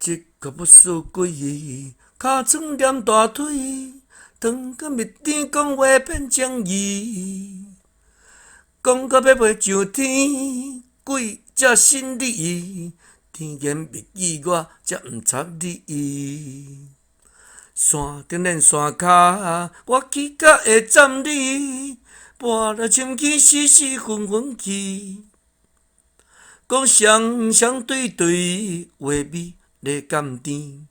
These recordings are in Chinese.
一个不输鬼，尻川踮大腿，长甲蜜甜讲话骗情义，讲到要飞上天，鬼才信你，甜言蜜语我才毋插你。山顶连山骹，我起甲会站你，跋了深起死死昏昏去，讲双双对对，话美丽甘甜，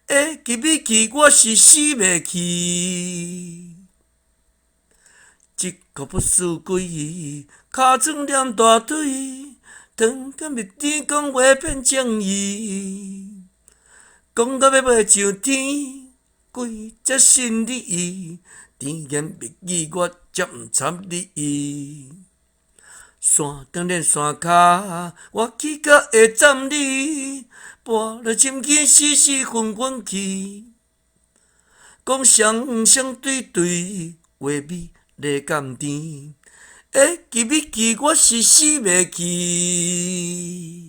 会记要去，我是死袂去。一个不输鬼，尻川踮大腿，长甲蜜甜讲话骗情义，讲到要飞上天，鬼才信你，甜言蜜语我才毋插你。山顶连山骹，我起甲会站你，跋了深起死死昏昏去，讲双双对对，话美丽甘甜，会记要去，我是死袂去。